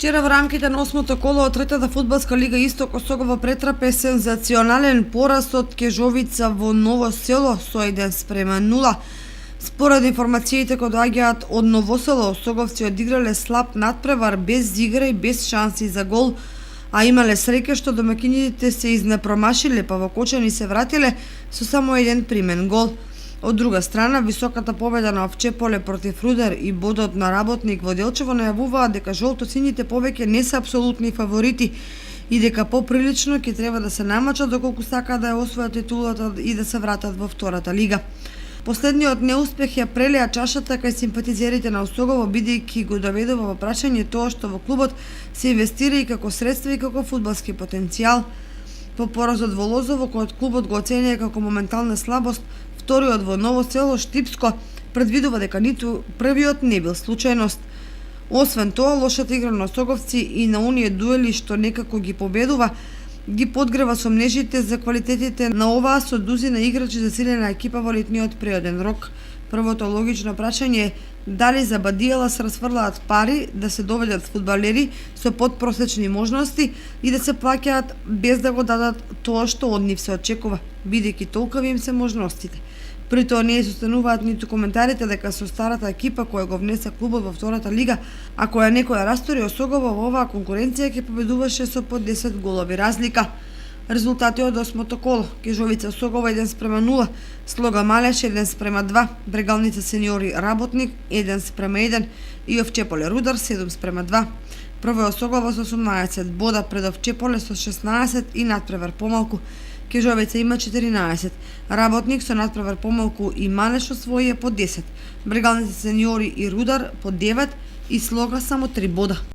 Вчера во рамките на 8-то коло од третата фудбалска лига Исток Осогово претрпе сензационален пораз од Кежовица во Ново село со 1:0. Според информациите кои доаѓаат од Ново село, осоговци одиграле слаб надпревар без игра и без шанси за гол, а имале среќа што домакините се изнепромашиле, па во Кочани се вратиле со само еден примен гол. Од друга страна, високата победа на Овчеполе против Рудар и бодот на Работник во Делчево најавуваат дека жолтосините повеќе не се апсолутни фаворити и дека поприлично ќе треба да се намачат доколку сакаат да ја освојат титулата и да се вратат во втората лига. Последниот неуспех ја прелеа чашата кај симпатизерите на Осогово, бидејќи го доведува во прашање тоа што во клубот се инвестира и како средства и како фудбалски потенцијал. По поразот во Лозово, кој клубот го оценува како моментална слабост, вториот во Ново село Штипско предвидува дека ниту првиот не бил случајност. Освен тоа, лошата игра на осоговци и на оние дуели што некако ги победува, ги подгрева сомнежите за квалитетите на оваа со дузина играчи засилена екипа во летниот природен рок. Првото логично прашање е дали за Бадијела се расфрлаат пари да се доведат фудбалери со подпросечни можности и да се плаќаат без да го дадат тоа што од нив се очекува, бидејќи толкави им се можностите. При тоа не состануваат ниту коментарите дека со старата екипа која го внесе клубот во втората лига, а која некоја растори Осогово во оваа конкуренција ќе победуваше со по 10 голови разлика. Резултати од 8-то коло: Кежовица Осогово 1:0, Слога Малеш 1:2, Брегалница Сениори Работник 1:1 и Овчеполе Рудар 7:2. Прво е Осогово со 18 бода пред Овчеполе со 16 и надпревар помалку. Кежовица има 14, Работник со надпревар помалку и Малеш освоија по 10, Брегалница Сениори и Рудар по 9 и Слога само 3 бода.